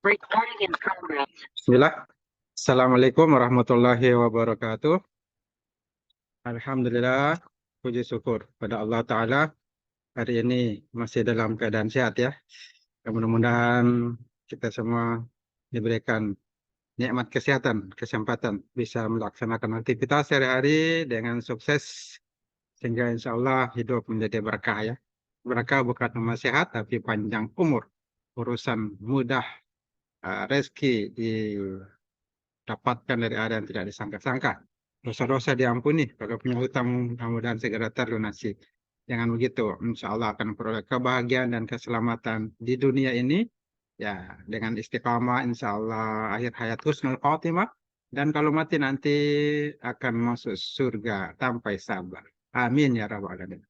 Recording in progress. Bismillah. Assalamualaikum warahmatullahi wabarakatuh. Alhamdulillah, puji syukur pada Allah Ta'ala. Hari ini masih dalam keadaan sehat ya. Mudah-mudahan kita semua diberikan nikmat kesehatan, kesempatan bisa melaksanakan aktivitas sehari-hari dengan sukses. Sehingga insya Allah hidup menjadi berkah ya. Berkah bukan cuma sehat, tapi panjang umur. Urusan mudah, rezeki didapatkan dari ada yang tidak disangka-sangka. Dosa-dosa diampuni, kalau punya hutang mudah-mudahan segera terlunasi. Jangan begitu, insya Allah akan peroleh kebahagiaan dan keselamatan di dunia ini. Ya, dengan istiqamah, insya Allah akhir hayat husnul khatimah. Dan kalau mati nanti akan masuk surga tanpa sabar. Amin ya rabbal alamin.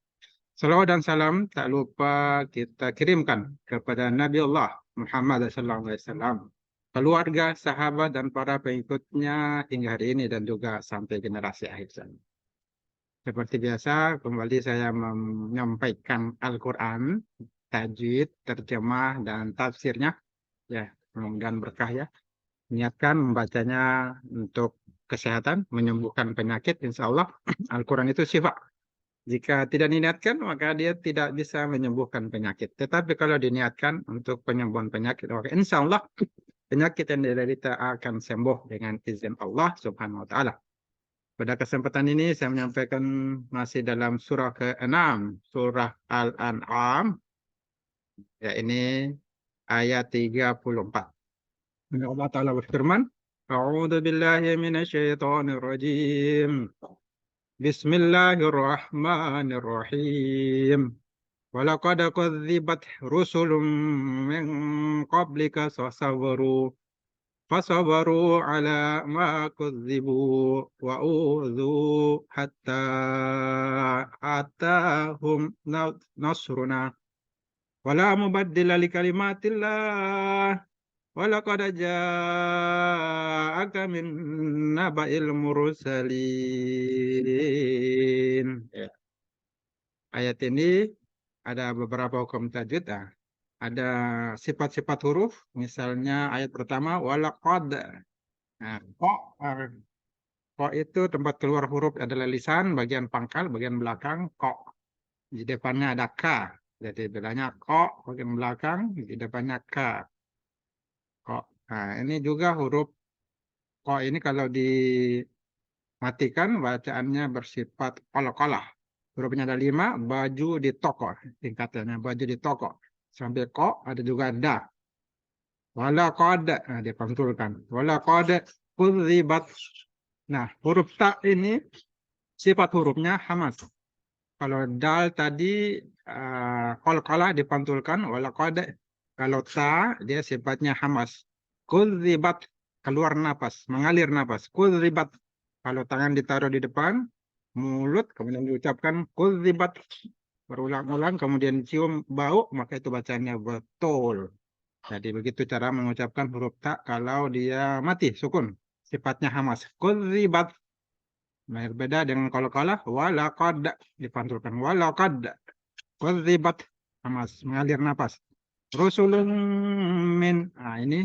Salawat dan salam tak lupa kita kirimkan kepada Nabi Allah Muhammad SAW, keluarga, sahabat, dan para pengikutnya hingga hari ini dan juga sampai generasi akhir zaman. Seperti biasa, kembali saya menyampaikan Al-Quran, tajwid, terjemah, dan tafsirnya. Ya, mudah-mudahan berkah ya. Niatkan membacanya untuk kesehatan, menyembuhkan penyakit, insya Allah. Al-Quran itu syifa. Jika tidak diniatkan, maka dia tidak bisa menyembuhkan penyakit. Tetapi kalau diniatkan untuk penyembuhan penyakit, maka insya Allah penyakit yang diderita akan sembuh dengan izin Allah Subhanahu wa Ta'ala. Pada kesempatan ini saya menyampaikan masih dalam surah ke-6, surah Al-An'am, ya ini ayat 34. Allah Ta'ala berfirman, A'udzu billahi minasyaitonir rajim. Bismillahirrahmanirrahim. Walaqad kadzibat rusulun min qablika fasabaru ala ma kadzibu wa udzu hatta atahum nasruna wala mubaddila likalimatillah walaqad ja'aka min naba'il mursalin. Ya. Ayat ini ada beberapa hukum tajwid. Ada sifat-sifat huruf, misalnya ayat pertama walaqad. Nah, ko itu tempat keluar huruf adalah lisan, bagian pangkal, bagian belakang ko. Di depannya ada ka. Jadi bedanya ko bagian belakang, di depannya ka. Ko. Nah, ini juga huruf ko ini kalau dimatikan bacaannya bersifat kol-kolah. Hurufnya ada 5, baju di toko. Tingkatannya baju di toko. Sambil ko ada juga da. Wala qad, nah, dipantulkan. Wala qad kudzibat. Nah, huruf ta ini sifat hurufnya hamas. Kalau dal tadi qalqalah dipantulkan. Wala qad. Kalau ta dia sifatnya hamas. Kudzibat, keluar napas, mengalir napas. Kudzibat. Kalau tangan ditaruh di depan mulut kemudian diucapkan kudzibat, berulang-ulang kemudian cium bau, maka itu bacanya betul. Jadi begitu cara mengucapkan huruf ta kalau dia mati, sukun. Sifatnya hamas. Kudzibat. Berbeda dengan qalqalah. Walaqad. Dipantulkan. Walaqad. Kudzibat. Hamas. Mengalir napas. Rusulun min. Nah ini.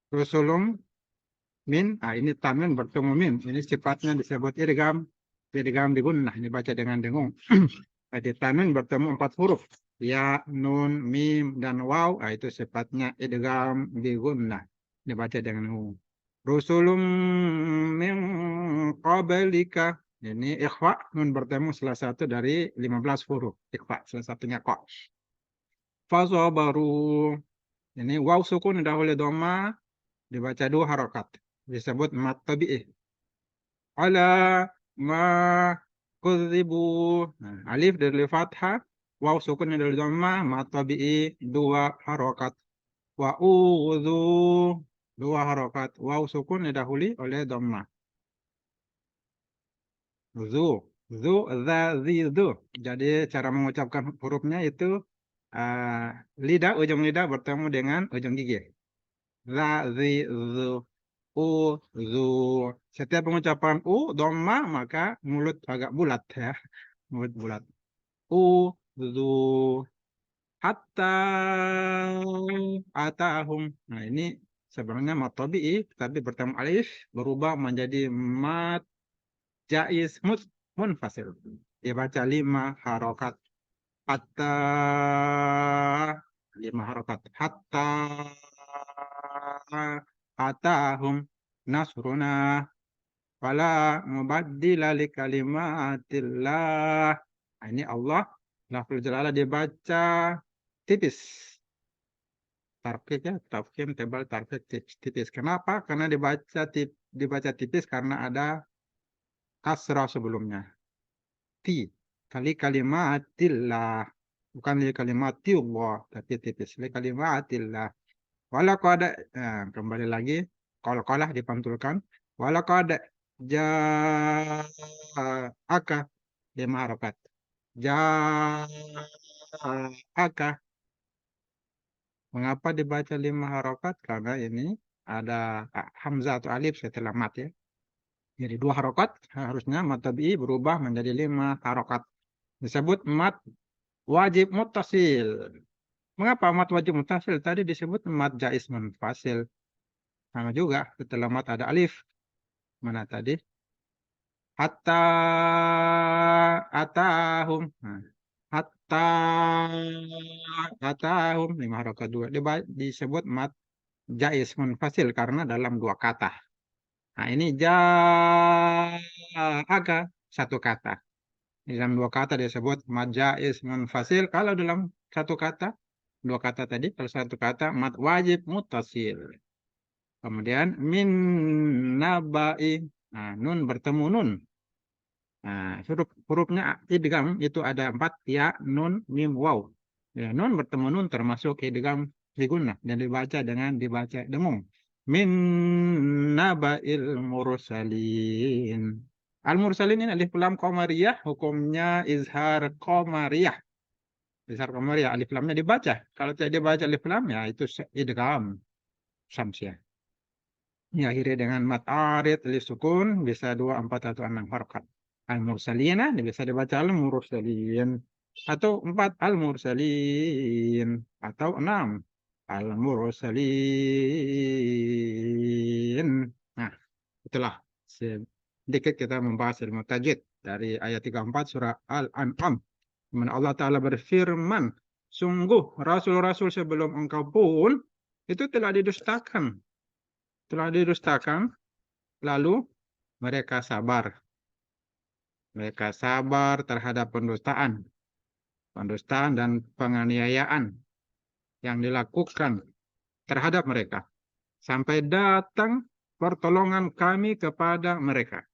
Rusulun min. Nah ini tanwin bertemu min. Ini sifatnya disebut idgham. Idgham di gunnah. Ini baca dengan dengung. Jadi tanwin bertemu 4 huruf. Ya, nun, mim, dan waw. Nah, itu sifatnya idgham di gunnah. Dibaca dengan dengung. Rusulum min qablika. Ini ikhfa. Nun bertemu salah satu dari 15 huruf. Ikhfa. Salah satunya qa. Fasabaru. Ini waw sukun dahulu dhamma. Dibaca 2 harokat. Disebut mat tabi'ih. Ala ma kudzibu. Nah, alif dari fathah, waw sukun dari dhammah, mat tabi'i 2 harokat. Wa udzu 2 harokat. Waw sukun didahului oleh dhammah. Zu, zu, za, zi, zu. Jadi cara mengucapkan hurufnya itu lidah, ujung lidah bertemu dengan ujung gigi. Za, zi, zu. U, zu. Setiap pengucapan u, dhamma, maka mulut agak bulat ya. Mulut bulat. U, zu. Hatta atahum. Nah, ini sebenarnya mat tabi'i, tapi bertemu alif berubah menjadi mat jaiz munfasil. Dibaca 5 harokat. Hatta 5 harokat. Hatta atahum nasruna fala mubaddila li kalimatillah. Nah, ini Allah lafzul jalalah dibaca tipis. Tarkik ya, tafkhim tebal, tarkik tipis. Kenapa? Karena dibaca tipis karena ada kasrah sebelumnya. Kali kalimatillah, bukan li kalimatillah, tapi tipis li kalimatillah. Walau ada, kembali lagi, qalqalah dipantulkan. Walau ada ja'aka 5 harokat. Ja'aka. Mengapa dibaca 5 harokat? Karena ini ada hamzah atau alif setelah mat ya. Jadi 2 harokat, harusnya mat tabi'i berubah menjadi 5 harokat. Disebut mat wajib muttasil. Mengapa mat wajib muttasil? Tadi disebut mat jaiz munfasil. Sama juga setelah mat ada alif. Mana tadi? Hatta atahum. Nah, hatta atahum 5 harokat 2. Disebut mat jaiz munfasil karena dalam 2 kata. Nah, ini ja'aka 1 kata. Dalam 2 kata disebut mat jaiz munfasil. Kalau dalam 1 kata, 2 kata tadi, kalau 1 kata mat wajib muttasil. Kemudian min nabai. Nah, nun bertemu nun. Nah, hurufnya idgham itu ada 4, ya, nun, mim, waw. Ya, nun bertemu nun termasuk idgham figunnah dan dibaca dengung. Min naba'il mursalin. Al-mursalin ini alif lam qamariyah, hukumnya izhar qamariyah. Izhar qamariyah, alif lamnya dibaca. Kalau tidak dibaca alif lam, ya itu idgham syamsiah. Ya, akhirnya dengan mat arid li sukun bisa 2, 4 atau 6 harokat. Al-mursalina bisa dibaca al-mursalin atau 4 al-mursalin atau 6 al-mursalin. Nah, itulah sedikit kita membahas ilmu tajwid dari ayat 34 surah Al-An'am. Di mana Allah Ta'ala berfirman, sungguh rasul-rasul sebelum engkau pun itu telah didustakan, lalu mereka sabar. Mereka sabar terhadap pendustaan dan penganiayaan yang dilakukan terhadap mereka. Sampai datang pertolongan kami kepada mereka.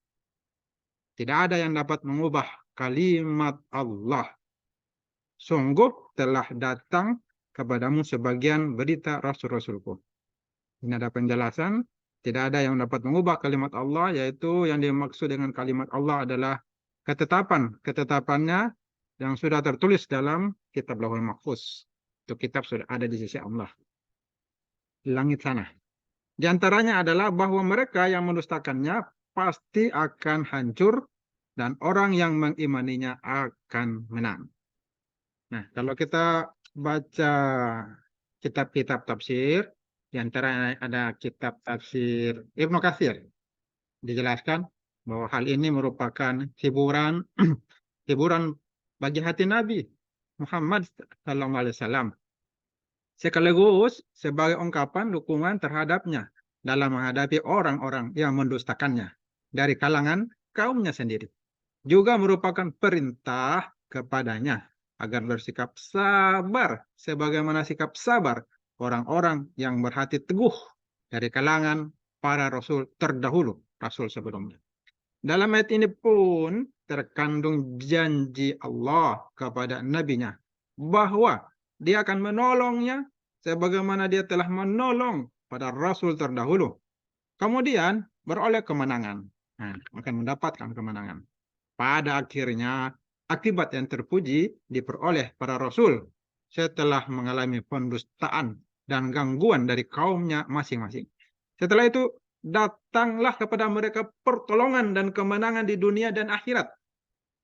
Tidak ada yang dapat mengubah kalimat Allah. Sungguh telah datang kepadamu sebagian berita Rasul-Rasulku. Ini ada penjelasan. Tidak ada yang dapat mengubah kalimat Allah, yaitu yang dimaksud dengan kalimat Allah adalah ketetapannya yang sudah tertulis dalam kitab Lauhul Mahfuz. Itu kitab sudah ada di sisi Allah di langit sana. Di antaranya adalah bahwa mereka yang mendustakannya pasti akan hancur dan orang yang mengimaninya akan menang. Nah, kalau kita baca kitab-kitab tafsir, di antara ada kitab tafsir Ibnu Katsir, dijelaskan bahwa hal ini merupakan hiburan hiburan bagi hati Nabi Muhammad SAW, sekaligus sebagai ungkapan dukungan terhadapnya dalam menghadapi orang-orang yang mendustakannya dari kalangan kaumnya sendiri. Juga merupakan perintah kepadanya agar bersikap sabar sebagaimana sikap sabar orang-orang yang berhati teguh dari kalangan para rasul terdahulu, rasul sebelumnya. Dalam ayat ini pun terkandung janji Allah kepada nabinya bahwa dia akan menolongnya sebagaimana dia telah menolong pada rasul terdahulu. Kemudian beroleh kemenangan. Nah, akan mendapatkan kemenangan. Pada akhirnya akibat yang terpuji diperoleh para rasul setelah mengalami pendustaan dan gangguan dari kaumnya masing-masing. Setelah itu datanglah kepada mereka pertolongan dan kemenangan di dunia dan akhirat.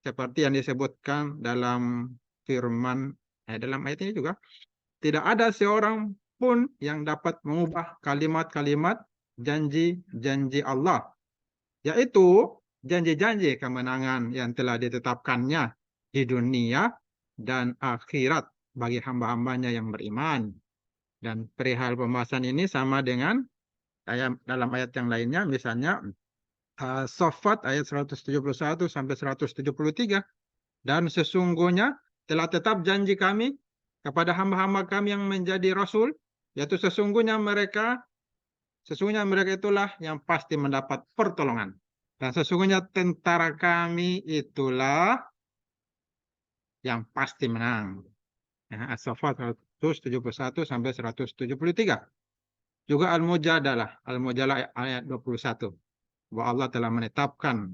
Seperti yang disebutkan dalam firman, dalam ayat ini juga. Tidak ada seorang pun yang dapat mengubah kalimat-kalimat janji-janji Allah, yaitu janji-janji kemenangan yang telah ditetapkannya di dunia dan akhirat bagi hamba-hambanya yang beriman. Dan perihal pembahasan ini sama dengan dalam ayat yang lainnya, misalnya Shaffat ayat 171 sampai 173. Dan sesungguhnya telah tetap janji kami kepada hamba-hamba kami yang menjadi rasul, yaitu sesungguhnya mereka itulah yang pasti mendapat pertolongan. Dan sesungguhnya tentara kami itulah yang pasti menang. As-Saffat 171 sampai 173. Juga Al-Mujadalah ayat 21. Bahwa Allah telah menetapkan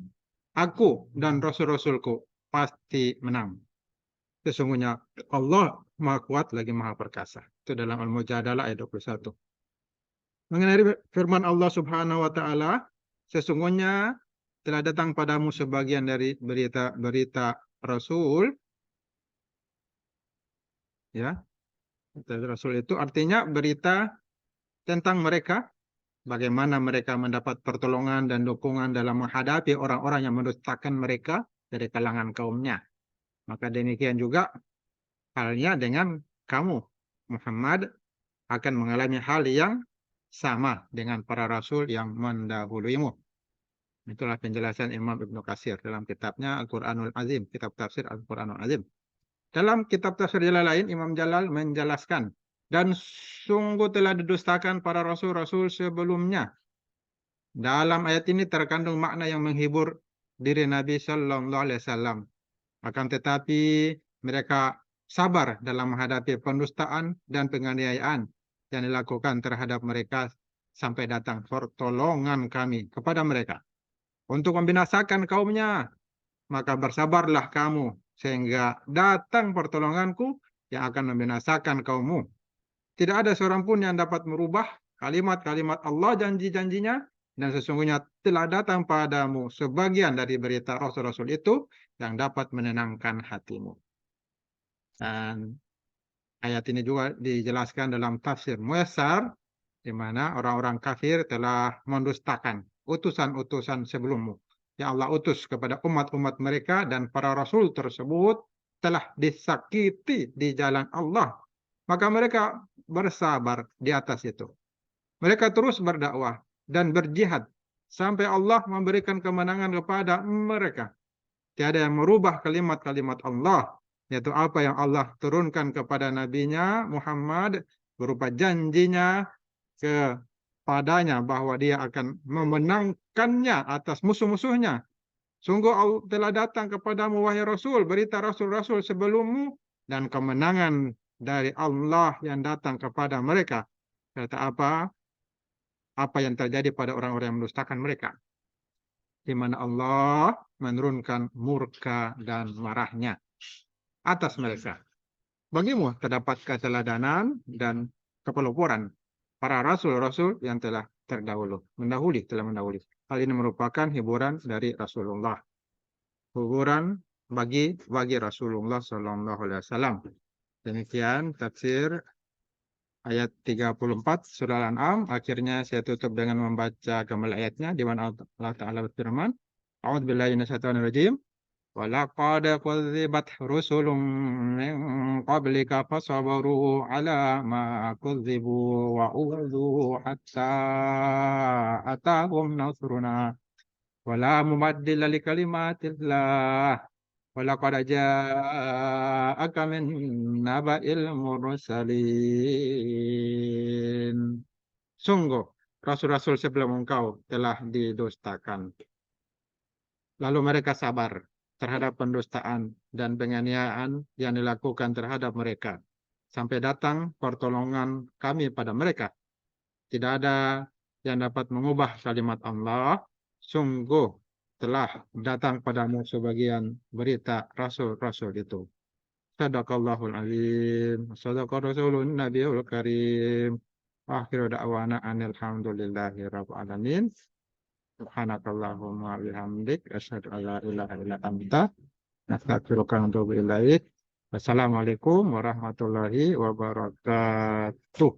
aku dan rasul-rasulku pasti menang. Sesungguhnya Allah Maha Kuat lagi Maha Perkasa. Itu dalam Al-Mujadalah ayat 21. Mengenai firman Allah Subhanahu wa taala, sesungguhnya telah datang padamu sebagian dari berita-berita Rasul, ya. Rasul itu artinya berita tentang mereka, bagaimana mereka mendapat pertolongan dan dukungan dalam menghadapi orang-orang yang mendustakan mereka dari kalangan kaumnya. Maka demikian juga halnya dengan kamu, Muhammad, akan mengalami hal yang sama dengan para rasul yang mendahuluimu. Itulah penjelasan Imam Ibnu Katsir dalam kitabnya Al-Quranul Azim, kitab tafsir Al-Quranul Azim. Dalam kitab tafsir Jalal lain, Imam Jalal menjelaskan, dan sungguh telah didustakan para rasul-rasul sebelumnya. Dalam ayat ini terkandung makna yang menghibur diri Nabi Sallallahu Alaihi Wasallam. Akan tetapi mereka sabar dalam menghadapi pendustaan dan penganiayaan yang dilakukan terhadap mereka sampai datang pertolongan kami kepada mereka untuk membinasakan kaumnya. Maka bersabarlah kamu sehingga datang pertolonganku yang akan membinasakan kaummu. Tidak ada seorang pun yang dapat merubah kalimat-kalimat Allah, janji-janjinya, dan sesungguhnya telah datang padamu sebagian dari berita Rasul-Rasul itu yang dapat menenangkan hatimu. Dan ayat ini juga dijelaskan dalam tafsir Muyassar, di mana orang-orang kafir telah mendustakan utusan-utusan sebelummu yang Allah utus kepada umat-umat mereka, dan para rasul tersebut telah disakiti di jalan Allah. Maka mereka bersabar di atas itu. Mereka terus berdakwah dan berjihad sampai Allah memberikan kemenangan kepada mereka. Tiada yang merubah kalimat-kalimat Allah, yaitu apa yang Allah turunkan kepada nabinya Muhammad berupa janjinya kepadanya bahwa dia akan memenangkannya atas musuh-musuhnya. Sungguh Allah telah datang kepadamu wahai Rasul berita Rasul-Rasul sebelummu, dan kemenangan dari Allah yang datang kepada mereka. Kata apa yang terjadi pada orang-orang yang mendustakan mereka, di mana Allah menurunkan murka dan marahnya atas mereka. Bagimu terdapat keteladanan dan kepeloporan para rasul-rasul yang telah mendahului. Hal ini merupakan hiburan dari Rasulullah. Hiburan bagi Rasulullah Sallallahu Alaihi Wasallam. Demikian tafsir ayat 34 surah Al-An'am. Akhirnya saya tutup dengan membaca kembali ayatnya, di mana Allah Ta'ala berfirman, A'udzubillahi minasyaitonirrajim. Wa laqad kudzibat rusulun min qablika fasabaru ala ma kudzibu wa udzu hatta atahum nasruna wa la mubaddila li kalimatillah. Walaqad ja'aka min naba'il mursalin. Sungguh, rasul-rasul sebelum engkau telah didustakan. Lalu mereka sabar terhadap pendustaan dan penganiayaan yang dilakukan terhadap mereka, sampai datang pertolongan kami pada mereka. Tidak ada yang dapat mengubah kalimat Allah. Sungguh telah datang padamu sebagian berita rasul-rasul itu. Sadaqallahul azim. Sadaqa rasulun nabiyul karim. Akhiru da'wana anilhamdulillahi rabbil alamin. Subhanakallahumma bihamdik. Asyhadu an la ilaha illa anta. Astaghfiruka wa atubu ilaik. Wassalamualaikum warahmatullahi wabarakatuh.